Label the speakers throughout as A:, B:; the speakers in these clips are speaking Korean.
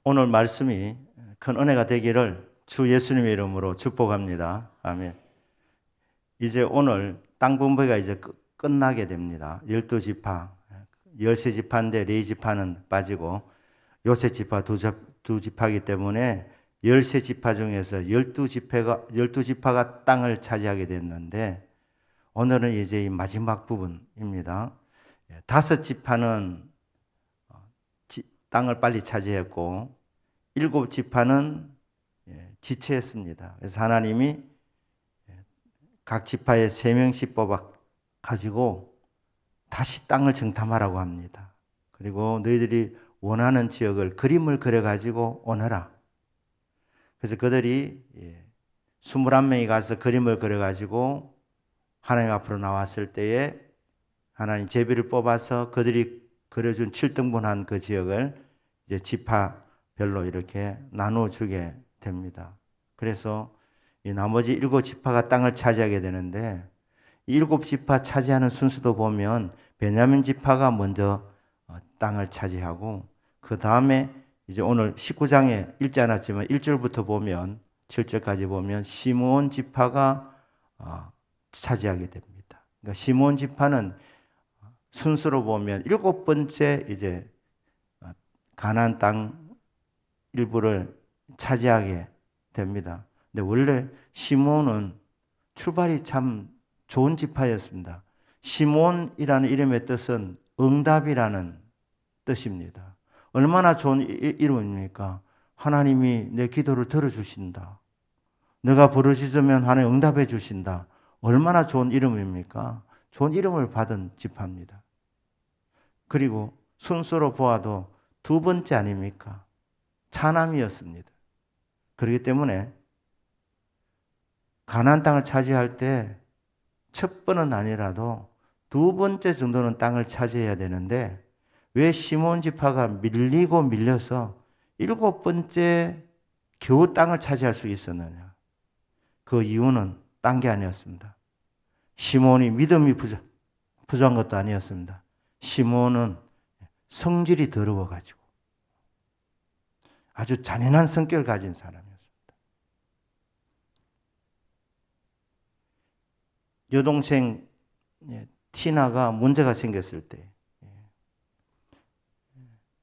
A: 오늘 말씀이 큰 은혜가 되기를 주 예수님의 이름으로 축복합니다. 아멘. 이제 오늘 땅 분배가 이제 끝나게 됩니다. 12지파, 13지파인데 레위지파는 빠지고 요셉지파 두 지파이기 때문에 13지파 중에서 12지파가 땅을 차지하게 됐는데 오늘은 이제 이 마지막 부분입니다. 5지파는 땅을 빨리 차지했고 7지파는 지체했습니다. 그래서 하나님이 각 지파에 3명씩 뽑아 가지고 다시 땅을 정탐하라고 합니다. 그리고 너희들이 원하는 지역을 그림을 그려 가지고 오너라. 그래서 그들이 21명이 가서 그림을 그려 가지고 하나님 앞으로 나왔을 때에 하나님 제비를 뽑아서 그들이 그려준 7등분한 그 지역을 이제 지파별로 이렇게 나눠주게 됩니다. 그래서 이 나머지 7지파가 땅을 차지하게 되는데 7지파 차지하는 순서도 보면 베냐민 지파가 먼저 땅을 차지하고 그 다음에 이제 오늘 19장에 읽지 않았지만 1절부터 보면 7절까지 보면 시므온 지파가 차지하게 됩니다. 그러니까 시므온 지파는 순서로 보면 7번째 이제 가나안 땅 일부를 차지하게 됩니다. 근데 원래 시므온은 출발이 참 좋은 지파였습니다. 시므온이라는 이름의 뜻은 응답이라는 뜻입니다. 얼마나 좋은 이름입니까? 하나님이 내 기도를 들어주신다. 내가 부르짖으면 하나님 응답해 주신다. 얼마나 좋은 이름입니까? 좋은 이름을 받은 지파입니다. 그리고 순서로 보아도 2번째 아닙니까? 차남이었습니다. 그렇기 때문에 가나안 땅을 차지할 때 첫 번은 아니라도 2번째 정도는 땅을 차지해야 되는데 왜 시몬 지파가 밀리고 밀려서 7번째 겨우 땅을 차지할 수 있었느냐? 그 이유는 딴 게 아니었습니다. 시몬이 믿음이 부족한 것도 아니었습니다. 시몬은 성질이 더러워가지고 아주 잔인한 성격을 가진 사람이었습니다. 여동생 티나가 문제가 생겼을 때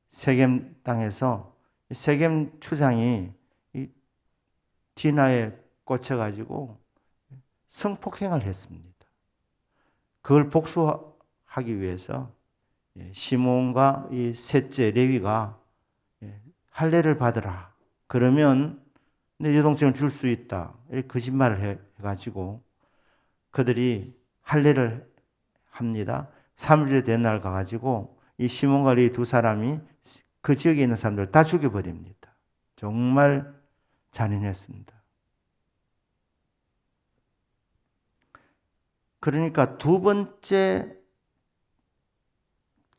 A: 세겜 땅에서 세겜 추장이 티나에 꽂혀가지고 성폭행을 했습니다. 그걸 복수하기 위해서 시몬과 이 셋째 레위가 할례를 받으라. 그러면 내 여동생을 줄 수 있다. 이렇게 거짓말을 해가지고 그들이 할례를 합니다. 3일째 된 날 가가지고 이 시몬과 레위 두 사람이 그 지역에 있는 사람들 다 죽여버립니다. 정말 잔인했습니다. 그러니까 2번째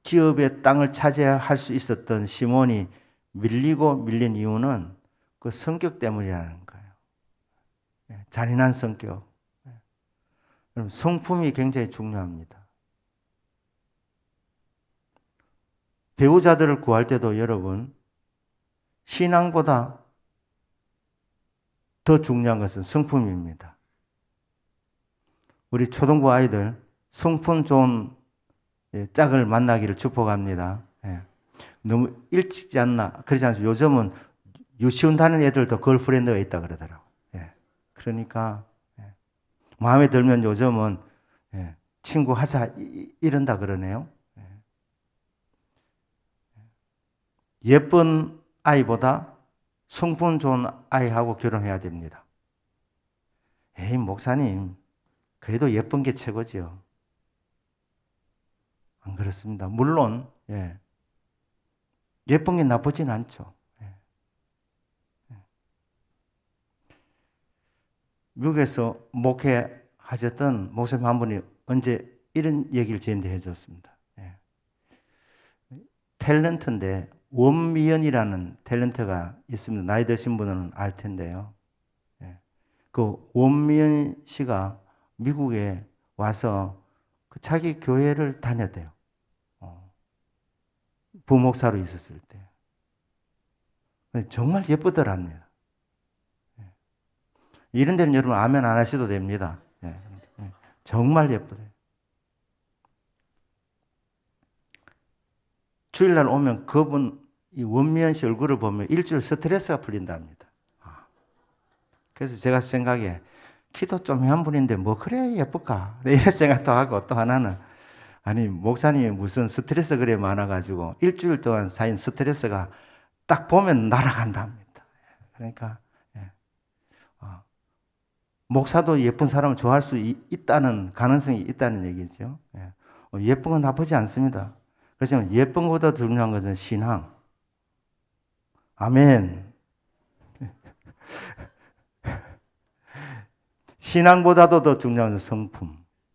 A: 기업의 땅을 차지할 수 있었던 시몬이 밀리고 밀린 이유는 그 성격 때문이라는 거예요. 잔인한 성격. 성품이 굉장히 중요합니다. 배우자들을 구할 때도 여러분, 신앙보다 더 중요한 것은 성품입니다. 우리 초등부 아이들 성품 좋은 짝을 만나기를 축복합니다. 너무 일찍지 않나? 그렇지 않습니까? 요즘은 유치원 다니는 애들도 걸프렌드가 있다 그러더라고요. 그러니까 마음에 들면 요즘은 친구 하자 이런다 그러네요. 예쁜 아이보다 성품 좋은 아이하고 결혼해야 됩니다. 에이, 목사님, 그래도 예쁜 게 최고죠. 안 그렇습니다. 물론 예쁜 게 나쁘진 않죠. 미국에서 목회하셨던 목사님 한 분이 언제 이런 얘기를 저한테 해줬습니다. 탤런트인데 원미연이라는 탤런트가 있습니다. 나이 드신 분은 알 텐데요. 그 원미연 씨가 미국에 와서 자기 교회를 다녔대요. 부목사로 있었을 때. 정말 예쁘더랍니다. 이런 데는 여러분 아멘 안 하셔도 됩니다. 정말 예쁘대요. 주일날 오면 그분 이 원미연 씨 얼굴을 보면 일주일 스트레스가 풀린답니다. 그래서 제가 생각에 키도 좀한 분인데 뭐 그래 예쁠까 이런 생각도 하고, 또 하나는 아니 목사님이 무슨 스트레스 그래 많아가지고 일주일 동안 쌓인 스트레스가 딱 보면 날아간답니다. 그러니까 목사도 예쁜 사람을 좋아할 수 있다는 가능성이 있다는 얘기죠. 예쁜 건 나쁘지 않습니다. 그렇지만 예쁜 것보다 중요한 것은 신앙. 아멘. 신앙보다도 더 중요한 것은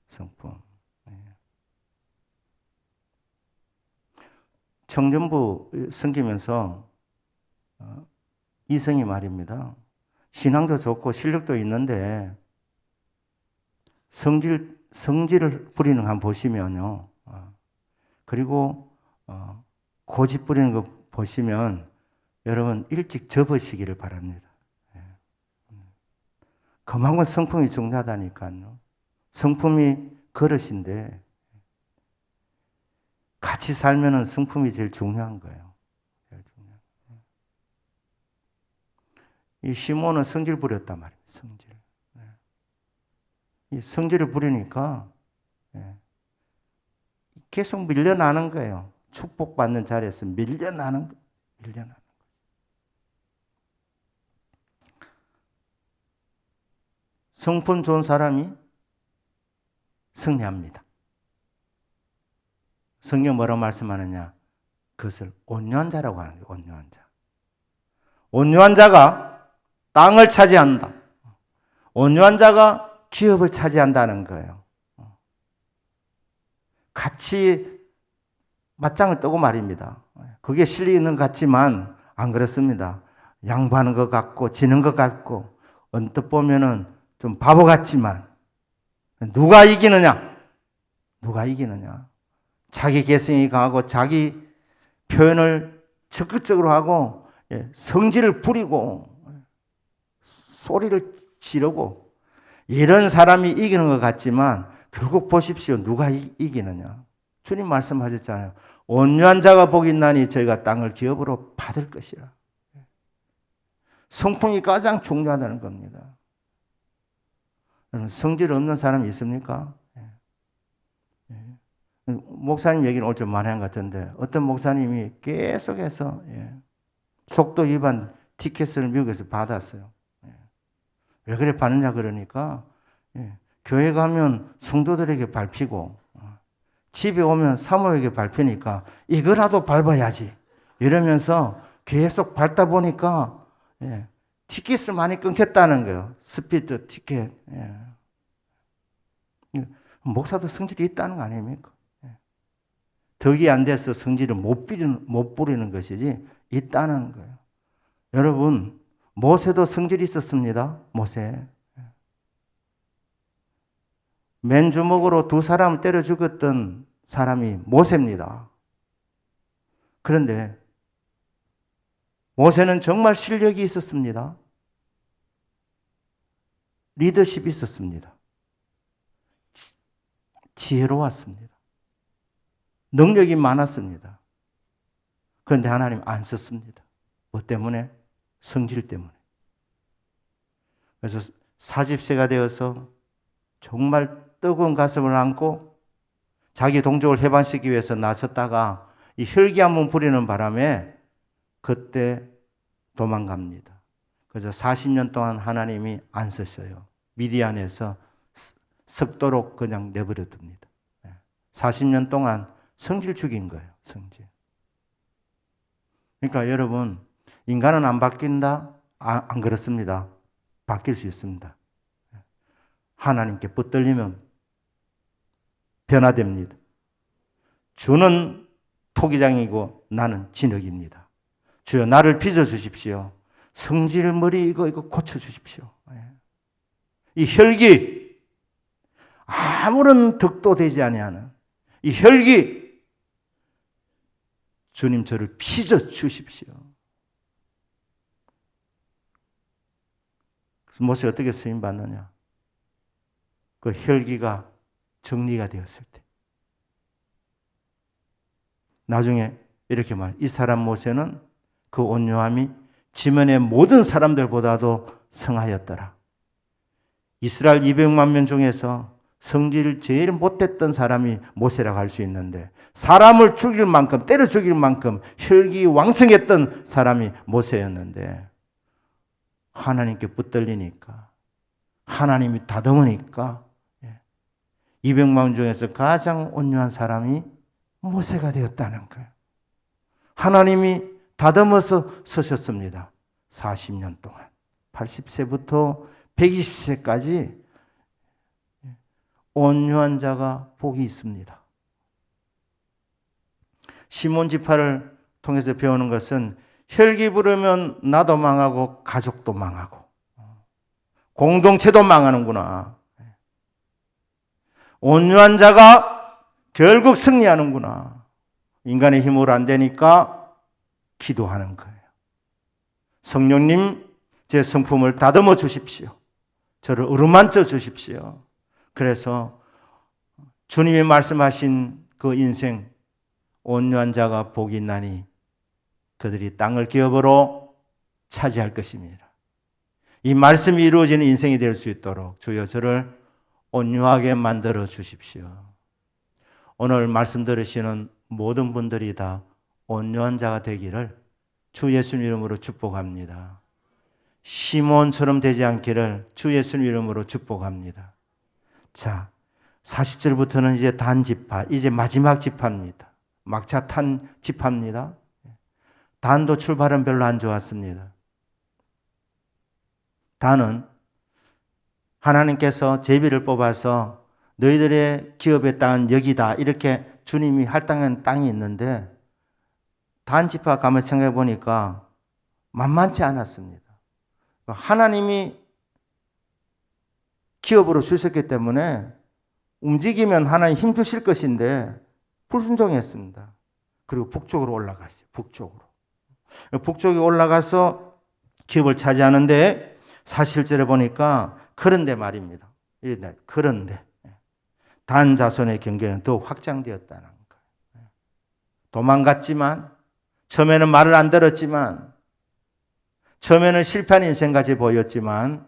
A: 성품. 청년부 섬기면서 이성이 말입니다. 신앙도 좋고 실력도 있는데 성질을 부리는 거 한번 보시면요. 그리고 고집 부리는 거 보시면 여러분 일찍 접으시기를 바랍니다. 그만큼 성품이 중요하다니까요. 성품이 그릇인데 같이 살면은 성품이 제일 중요한 거예요. 제일 중요한 거예요. 이 시몬은 성질 부렸단 말이에요. 성질. 이 성질을 부리니까 계속 밀려나는 거예요. 축복받는 자리에서 밀려나는 거예요. 성품 좋은 사람이 승리합니다. 성경 뭐라고 말씀하느냐? 그것을 온유한 자라고 하는 거예요. 온유한 자. 온유한 자가 땅을 차지한다. 온유한 자가 기업을 차지한다는 거예요. 같이 맞짱을 뜨고 말입니다. 그게 실리 있는 것 같지만 안 그렇습니다. 양보하는 것 같고 지는 것 같고 언뜻 보면은 좀 바보 같지만 누가 이기느냐? 자기 개성이 강하고 자기 표현을 적극적으로 하고 성질을 부리고 소리를 지르고 이런 사람이 이기는 것 같지만 결국 보십시오. 누가 이기느냐? 주님 말씀하셨잖아요. 온유한 자가 복이 있나니 저희가 땅을 기업으로 받을 것이라. 성품이 가장 중요하다는 겁니다. 여러분, 성질 없는 사람이 있습니까? 목사님 얘기는 오늘 좀 많이 한 것 같은데 어떤 목사님이 계속해서 속도 위반 티켓을 미국에서 받았어요. 왜 그래 받느냐 그러니까 교회 가면 성도들에게 밟히고 집에 오면 사모에게 밟히니까 이거라도 밟아야지 이러면서 계속 밟다 보니까 티켓을 많이 끊겼다는 거예요. 스피드 티켓. 목사도 성질이 있다는 거 아닙니까? 덕이 안 돼서 성질을 못 부리는 것이지 있다는 거예요. 여러분, 모세도 성질이 있었습니다. 모세. 맨주먹으로 두 사람을 때려 죽였던 사람이 모세입니다. 그런데 모세는 정말 실력이 있었습니다. 리더십이 있었습니다. 지혜로웠습니다. 능력이 많았습니다. 그런데 하나님 안 썼습니다. 뭐 때문에? 성질 때문에. 그래서 40세가 되어서 정말 뜨거운 가슴을 안고 자기 동족을 해방시키기 위해서 나섰다가 이 혈기 한번 부리는 바람에 그때 도망갑니다. 그래서 40년 동안 하나님이 안 쓰셔요. 미디안에서 썩도록 그냥 내버려 둡니다. 40년 동안 성질 죽인 거예요. 성질. 그러니까 여러분, 인간은 안 바뀐다? 안 그렇습니다. 바뀔 수 있습니다. 하나님께 붙들리면 변화됩니다. 주는 토기장이고 나는 진흙입니다. 주여 나를 빚어주십시오. 성질머리 이거 고쳐주십시오. 이 혈기, 아무런 덕도 되지 아니하는 이 혈기, 주님 저를 빚어주십시오. 모세가 어떻게 쓰임 받느냐? 그 혈기가 정리가 되었을 때. 나중에 이렇게 이 사람 모세는 그 온유함이 지면의 모든 사람들보다도 성하였더라. 이스라엘 200만 명 중에서 성질 제일 못했던 사람이 모세라고 할 수 있는데, 사람을 죽일 만큼, 때려 죽일 만큼 혈기 왕성했던 사람이 모세였는데, 하나님께 붙들리니까, 하나님이 다듬으니까 200만 명 중에서 가장 온유한 사람이 모세가 되었다는 거예요. 하나님이 다듬어서 서셨습니다. 40년 동안. 80세부터 120세까지 온유한 자가 복이 있습니다. 시몬 지파를 통해서 배우는 것은 혈기 부르면 나도 망하고 가족도 망하고 공동체도 망하는구나. 온유한 자가 결국 승리하는구나. 인간의 힘으로 안 되니까 기도하는 거예요. 성령님, 제 성품을 다듬어 주십시오. 저를 어루만져 주십시오. 그래서 주님이 말씀하신 그 인생, 온유한 자가 복이 있나니 그들이 땅을 기업으로 차지할 것입니다. 이 말씀이 이루어지는 인생이 될 수 있도록 주여 저를 온유하게 만들어 주십시오. 오늘 말씀 들으시는 모든 분들이 다 온유한 자가 되기를 주 예수님 이름으로 축복합니다. 시몬처럼 되지 않기를 주 예수님 이름으로 축복합니다. 자, 40절부터는 이제 단지파, 이제 마지막 지파입니다. 막차 탄 지파입니다. 단도 출발은 별로 안 좋았습니다. 단은 하나님께서 제비를 뽑아서 너희들의 기업의 땅은 여기다, 이렇게 주님이 할당한 땅이 있는데, 단 지파 가면 생각해 보니까 만만치 않았습니다. 하나님이 기업으로 주셨기 때문에 움직이면 하나님 힘 주실 것인데 불순종했습니다. 그리고 북쪽으로 올라갔어요. 북쪽에 올라가서 기업을 차지하는데, 사실절에 보니까 그런데 말입니다. 그런데 단 자손의 경계는 더 확장되었다는 거예요. 도망갔지만, 처음에는 말을 안 들었지만, 처음에는 실패한 인생까지 보였지만,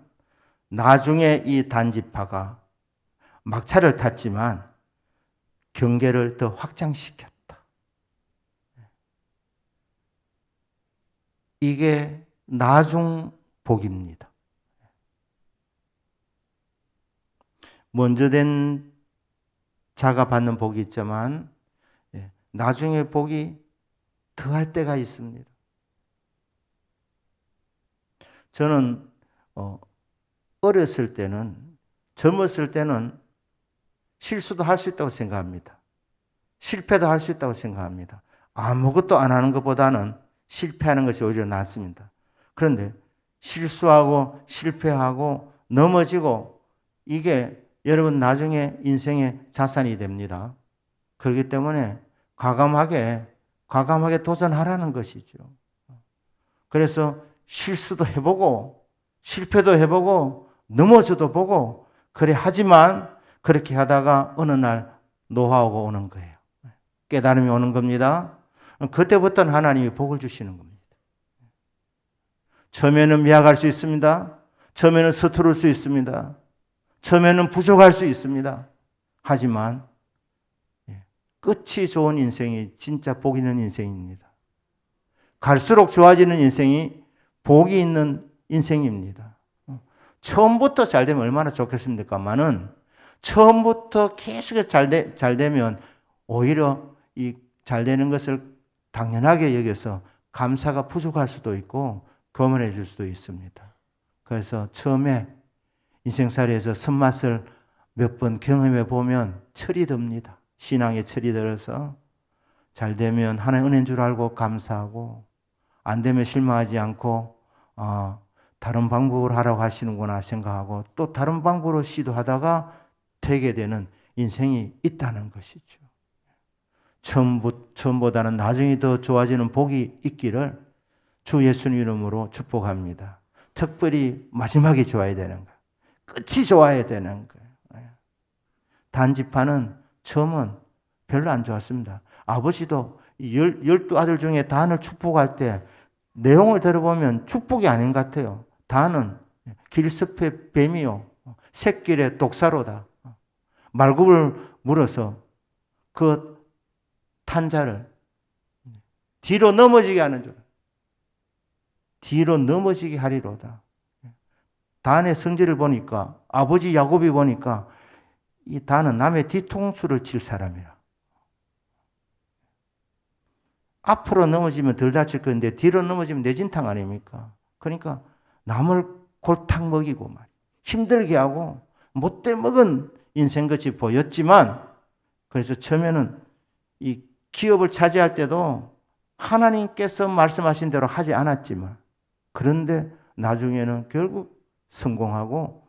A: 나중에 이 단지파가 막차를 탔지만 경계를 더 확장시켰다. 이게 나중 복입니다. 먼저 된 자가 받는 복이 있지만 나중에 복이 더할 때가 있습니다. 저는 어렸을 때는, 젊었을 때는 실수도 할 수 있다고 생각합니다. 실패도 할 수 있다고 생각합니다. 아무것도 안 하는 것보다는 실패하는 것이 오히려 낫습니다. 그런데 실수하고 실패하고 넘어지고, 이게 여러분 나중에 인생의 자산이 됩니다. 그렇기 때문에 과감하게 도전하라는 것이죠. 그래서 실수도 해보고 실패도 해보고 넘어져도 보고 그래 하지만, 그렇게 하다가 어느 날 노하우가 오는 거예요. 깨달음이 오는 겁니다. 그때부터는 하나님이 복을 주시는 겁니다. 처음에는 미약할 수 있습니다. 처음에는 서투를 수 있습니다. 처음에는 부족할 수 있습니다. 하지만 끝이 좋은 인생이 진짜 복 있는 인생입니다. 갈수록 좋아지는 인생이 복이 있는 인생입니다. 처음부터 잘 되면 얼마나 좋겠습니까만은, 처음부터 계속 잘 되면 오히려 이 잘 되는 것을 당연하게 여겨서 감사가 부족할 수도 있고 거만해 줄 수도 있습니다. 그래서 처음에 인생살이에서 손맛을 몇 번 경험해 보면 철이 듭니다. 신앙의 철이 들어서 잘 되면 하나님의 은혜인 줄 알고 감사하고, 안 되면 실망하지 않고 다른 방법으로 하라고 하시는구나 생각하고, 또 다른 방법으로 시도하다가 되게 되는 인생이 있다는 것이죠. 처음보다는 나중에 더 좋아지는 복이 있기를 주 예수님 이름으로 축복합니다. 특별히 마지막이 좋아야 되는 거예요. 끝이 좋아야 되는 거예요. 단지파는 처음은 별로 안 좋았습니다. 아버지도 12아들 중에 단을 축복할 때 내용을 들어보면 축복이 아닌 것 같아요. 단은 길습의 뱀이요, 새길의 독사로다. 말굽을 물어서 그 탄자를 뒤로 넘어지게 하는 줄. 뒤로 넘어지게 하리로다. 단의 성질을 보니까, 아버지 야곱이 보니까 이 단은 남의 뒤통수를 칠 사람이라. 앞으로 넘어지면 덜 다칠 건데 뒤로 넘어지면 내진탕 아닙니까? 그러니까 남을 골탕 먹이고 힘들게 하고 못돼 먹은 인생같이 보였지만, 그래서 처음에는 이 기업을 차지할 때도 하나님께서 말씀하신 대로 하지 않았지만, 그런데 나중에는 결국 성공하고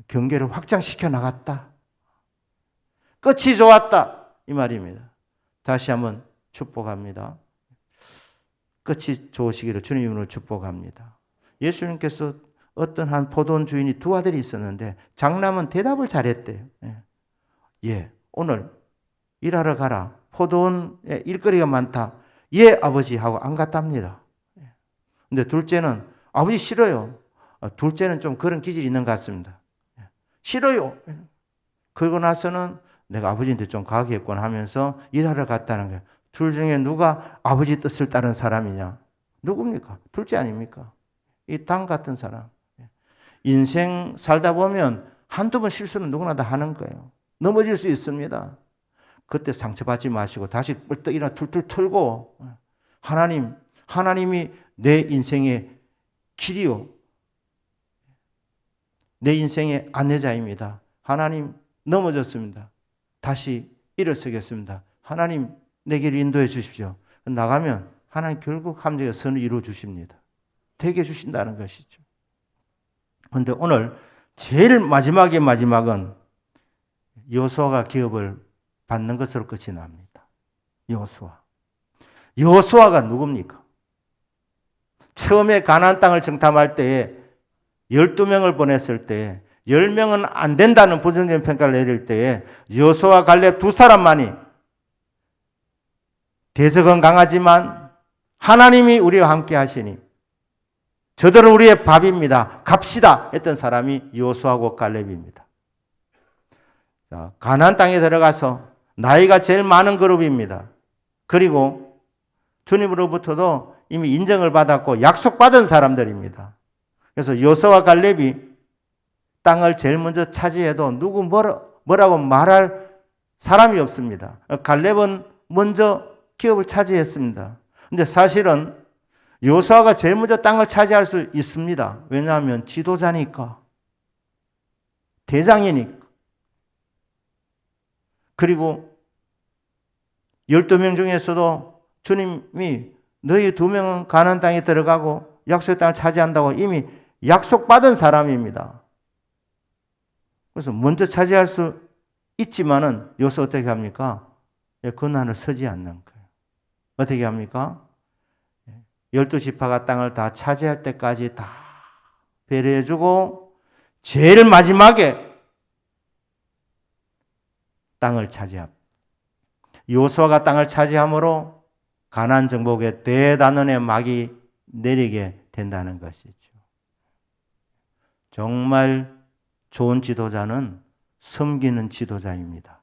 A: 경계를 확장시켜 나갔다. 끝이 좋았다. 이 말입니다. 다시 한번 축복합니다. 끝이 좋으시기를 주님 이름으로 축복합니다. 예수님께서 어떤 한 포도원 주인이 두 아들이 있었는데 장남은 대답을 잘했대요. 예, 오늘 일하러 가라. 포도원에 일거리가 많다. 예, 아버지 하고 안 갔답니다. 근데 둘째는 아버지 싫어요. 둘째는 좀 그런 기질이 있는 것 같습니다. 싫어요. 그러고 나서는 내가 아버지한테 좀 가겠구나 하면서 일하러 갔다는 거예요. 둘 중에 누가 아버지 뜻을 따른 사람이냐? 누굽니까? 둘째 아닙니까? 이 당 같은 사람. 인생 살다 보면 한두 번 실수는 누구나 다 하는 거예요. 넘어질 수 있습니다. 그때 상처받지 마시고 다시 벌떡 일어나 툴툴 털고, 하나님이 내 인생의 길이요, 내 인생의 안내자입니다. 하나님, 넘어졌습니다. 다시 일어서겠습니다. 하나님, 내 길을 인도해 주십시오. 나가면 하나님 결국 함정의 선을 이루어 주십니다. 되게 주신다는 것이죠. 그런데 오늘 제일 마지막은 여호수아가 기업을 받는 것으로 끝이 납니다. 여호수아가 누굽니까? 처음에 가나안 땅을 정탐할 때에 12명을 보냈을 때 10명은 안 된다는 부정적인 평가를 내릴 때에 여호수아 갈렙 두 사람만이 대적은 강하지만 하나님이 우리와 함께 하시니 저들은 우리의 밥입니다. 갑시다 했던 사람이 여호수아고 갈렙입니다. 자, 가나안 땅에 들어가서 나이가 제일 많은 그룹입니다. 그리고 주님으로부터도 이미 인정을 받았고 약속받은 사람들입니다. 그래서 여호수아와 갈렙이 땅을 제일 먼저 차지해도 누구 뭐라고 말할 사람이 없습니다. 갈렙은 먼저 기업을 차지했습니다. 근데 사실은 여호수아가 제일 먼저 땅을 차지할 수 있습니다. 왜냐하면 지도자니까, 대장이니까. 그리고 12명 중에서도 주님이 너희 2명은 가나안 땅에 들어가고 약속의 땅을 차지한다고 이미 약속받은 사람입니다. 그래서 먼저 차지할 수 있지만은 여기서 어떻게 합니까? 고난을 서지 않는 거예요. 어떻게 합니까? 12지파가 땅을 다 차지할 때까지 다 배려해주고 제일 마지막에 땅을 차지합니다. 여호수아가 땅을 차지함으로 가나안 정복에 대단원의 막이 내리게 된다는 것이죠. 정말 좋은 지도자는 섬기는 지도자입니다.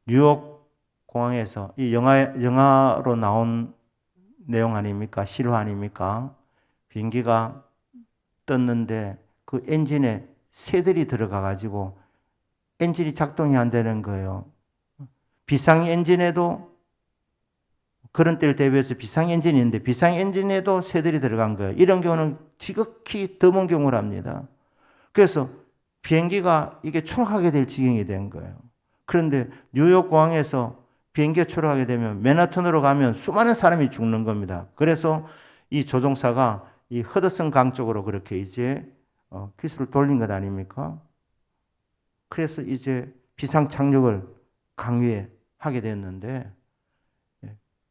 A: 뉴욕 공항에서 이 영화로 나온 내용 아닙니까? 실화 아닙니까? 비행기가 떴는데 그 엔진에 새들이 들어가가지고 엔진이 작동이 안 되는 거예요. 비상 엔진에도 그런 때를 대비해서 비상 엔진이 있는데 비상 엔진에도 새들이 들어간 거예요. 이런 경우는 지극히 드문 경우랍니다. 그래서 비행기가 이게 추락하게 될 지경이 된 거예요. 그런데 뉴욕 공항에서 비행기가 추락하게 되면 맨하튼으로 가면 수많은 사람이 죽는 겁니다. 그래서 이 조종사가 이 허드슨 강 쪽으로 그렇게 이제 기술을 돌린 것 아닙니까? 그래서 이제 비상 착륙을 강위에 하게 됐는데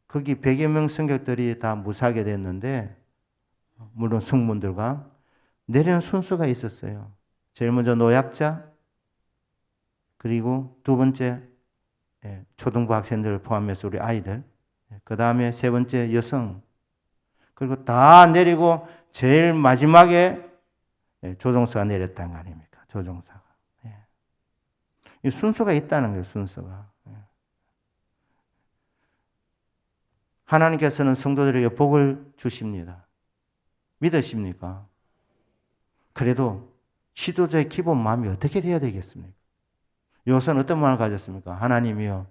A: 거기 100여 명 승객들이 다 무사하게 됐는데 물론 성문들과 내리는 순서가 있었어요. 제일 먼저 노약자, 그리고 두 번째 초등부 학생들을 포함해서 우리 아이들, 그 다음에 세 번째 여성, 그리고 다 내리고 제일 마지막에 조종사가 내렸다는 거 아닙니까? 조종사가. 이 순서가 있다는 거예요. 순서가. 하나님께서는 성도들에게 복을 주십니다. 믿으십니까? 그래도 지도자의 기본 마음이 어떻게 되어야 되겠습니까? 요새는 어떤 마음을 가졌습니까? 하나님이여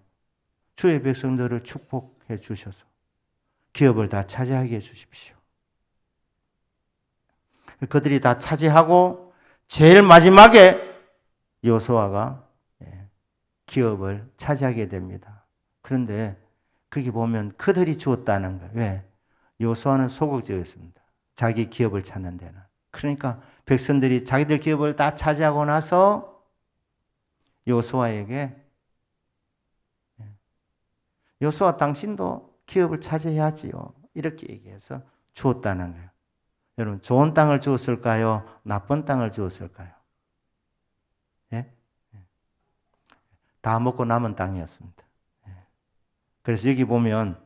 A: 주의 백성들을 축복해 주셔서 기업을 다 차지하게 해 주십시오. 그들이 다 차지하고 제일 마지막에 여호수아가 기업을 차지하게 됩니다. 그런데 거기 보면 그들이 주었다는 거예요. 왜? 여호수아는 소극적이었습니다. 자기 기업을 찾는 데는. 그러니까 백성들이 자기들 기업을 다 차지하고 나서 여호수아에게 여호수아 당신도 기업을 차지해야지요. 이렇게 얘기해서 주었다는 거예요. 여러분 좋은 땅을 주었을까요? 나쁜 땅을 주었을까요? 예? 다 먹고 남은 땅이었습니다. 그래서 여기 보면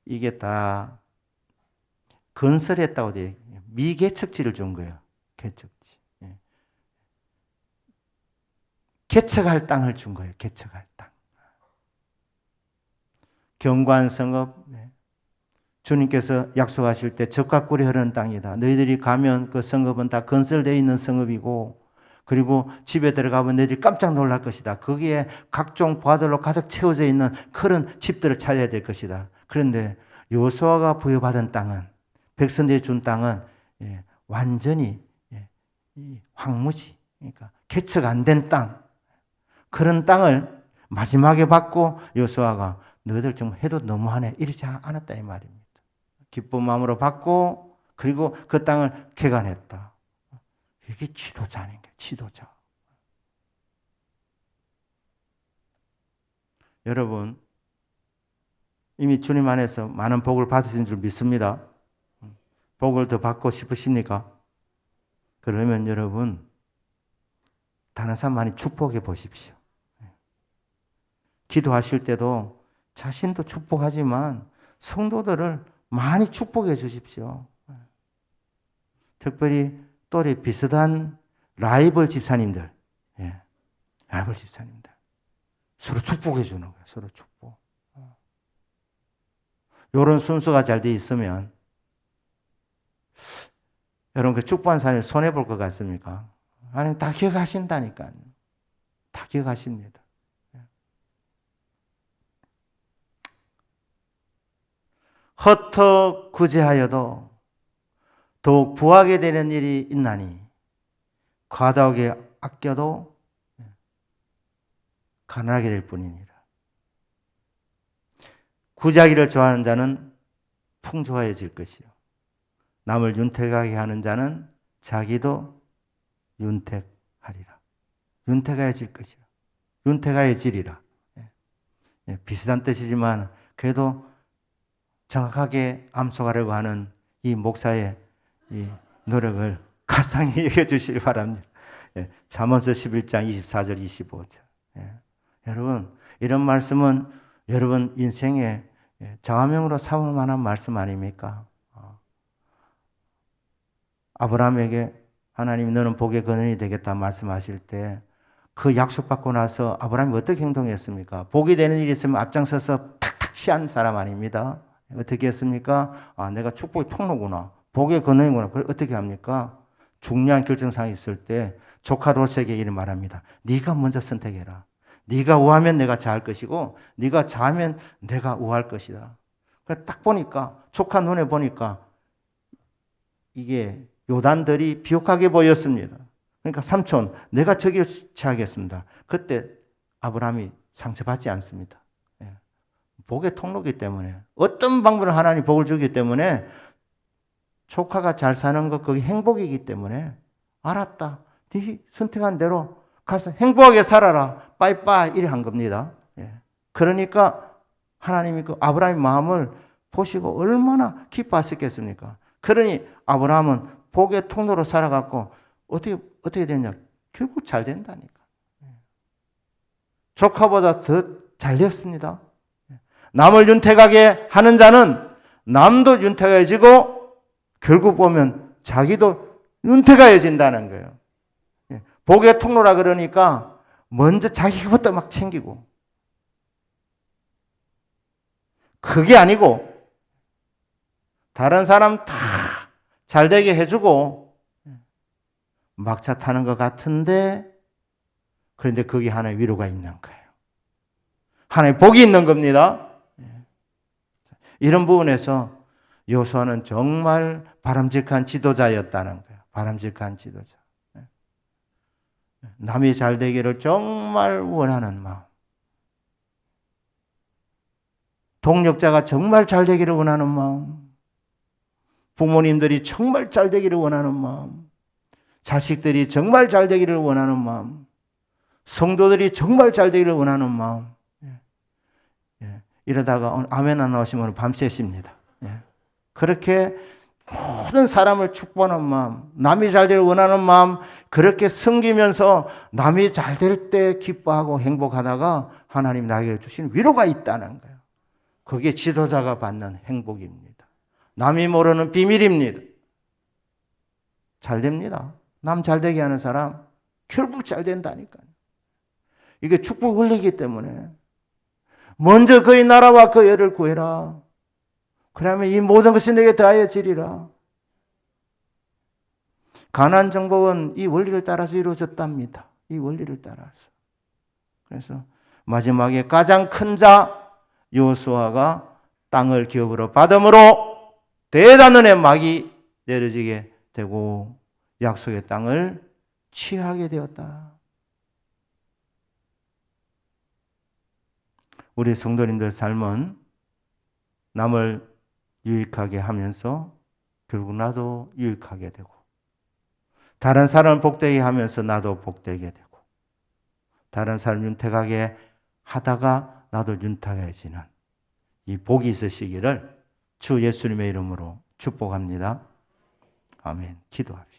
A: 이게 다 건설했다고 돼. 미개척지를 준 거예요. 개척지. 개척할 땅을 준 거예요. 개척할 땅. 경관 성읍. 주님께서 약속하실 때 젖과 꿀이 흐르는 땅이다. 너희들이 가면 그 성읍은 다 건설되어 있는 성읍이고 그리고 집에 들어가면 너희들이 깜짝 놀랄 것이다. 거기에 각종 부하들로 가득 채워져 있는 그런 집들을 찾아야 될 것이다. 그런데 여호수아가 부여받은 땅은 백성들이 준 땅은 완전히 황무지, 그러니까 개척 안 된 땅, 그런 땅을 마지막에 받고 여호수아가 너희들 좀 해도 너무하네 이러지 않았다 이 말입니다. 기쁜 마음으로 받고 그리고 그 땅을 개간했다. 이게 지도자인 거예요. 지도자. 여러분 이미 주님 안에서 많은 복을 받으신 줄 믿습니다. 복을 더 받고 싶으십니까? 그러면 여러분 다른 사람 많이 축복해 보십시오. 기도하실 때도 자신도 축복하지만 성도들을 많이 축복해 주십시오. 특별히 또래 비슷한 라이벌 집사님들, 라이벌 집사님들 서로 축복해 주는 거예요. 서로 축복. 이런 순서가 잘 돼 있으면 여러분 그 축복한 사람이 손해 볼 것 같습니까? 아니 다 기억하신다니까요. 다 기억하십니다. 헛터 구제하여도 더욱 부하게 되는 일이 있나니 과다하게 아껴도 가난하게 될 뿐이니라. 구제하기를 좋아하는 자는 풍조해질 것이요 남을 윤택하게 하는 자는 자기도 윤택하리라. 윤택해질 것이요 윤택해지리라. 비슷한 뜻이지만 그래도 정확하게 암송하려고 하는 이 목사의 이 노력을 가상히 여겨주시기 바랍니다. 잠언서 11장 24절 25절. 여러분 이런 말씀은 여러분 인생의 자화명으로 삼을 만한 말씀 아닙니까? 아브라함에게 하나님 너는 복의 근원이 되겠다 말씀하실 때 그 약속받고 나서 아브라함이 어떻게 행동했습니까? 복이 되는 일이 있으면 앞장서서 탁탁 취한 사람 아닙니다. 어떻게 했습니까? 내가 축복의 통로구나. 복의 근원이구나. 그걸 어떻게 합니까? 중요한 결정사항이 있을 때 조카 롯에게 이렇게 말합니다. 네가 먼저 선택해라. 네가 우하면 내가 좌할 것이고 네가 좌하면 내가 우할 것이다. 딱 보니까 조카 눈에 보니까 이게 요단들이 비옥하게 보였습니다. 그러니까 삼촌 내가 저기를 취하겠습니다. 그때 아브라함이 상처받지 않습니다. 복의 통로이기 때문에 어떤 방법으로 하나님 복을 주기 때문에 조카가 잘 사는 것 그게 행복이기 때문에 알았다. 네 선택한 대로 가서 행복하게 살아라. 빠이빠이 이래 한 겁니다. 그러니까 하나님이 그 아브라함의 마음을 보시고 얼마나 기뻐하셨겠습니까? 그러니 아브라함은 복의 통로로 살아갔고 어떻게 됐냐? 결국 잘 된다니까. 조카보다 더 잘 됐습니다. 남을 윤택하게 하는 자는 남도 윤택해지고 결국 보면 자기도 윤택해진다는 거예요. 복의 통로라 그러니까 먼저 자기부터 막 챙기고 그게 아니고 다른 사람 다 잘되게 해주고 막차 타는 것 같은데 그런데 거기 하나의 위로가 있는 거예요. 하나의 복이 있는 겁니다. 이런 부분에서 여호수아는 정말 바람직한 지도자였다는 거예요. 바람직한 지도자. 남이 잘 되기를 정말 원하는 마음. 동력자가 정말 잘 되기를 원하는 마음. 부모님들이 정말 잘 되기를 원하는 마음. 자식들이 정말 잘 되기를 원하는 마음. 성도들이 정말 잘 되기를 원하는 마음. 이러다가 오늘 아멘 안 나오시면 밤새 쉽니다. 그렇게 모든 사람을 축복하는 마음, 남이 잘 되기를 원하는 마음, 그렇게 섬기면서 남이 잘 될 때 기뻐하고 행복하다가 하나님 나에게 주신 위로가 있다는 거예요. 그게 지도자가 받는 행복입니다. 남이 모르는 비밀입니다. 잘 됩니다. 남 잘 되게 하는 사람 결국 잘 된다니까요. 이게 축복 흘리기 때문에 먼저 그의 나라와 그 의를 구해라. 그러면 이 모든 것이 내게 더하여지리라. 가나안 정복은 이 원리를 따라서 이루어졌답니다. 이 원리를 따라서. 그래서 마지막에 가장 큰 자 여호수아가 땅을 기업으로 받음으로 대단한 막이 내려지게 되고 약속의 땅을 취하게 되었다. 우리 성도님들 삶은 남을 유익하게 하면서 결국 나도 유익하게 되고 다른 사람을 복되게 하면서 나도 복되게 되고 다른 사람 윤택하게 하다가 나도 윤택해지는 이 복이 있으시기를 주 예수님의 이름으로 축복합니다. 아멘. 기도합니다.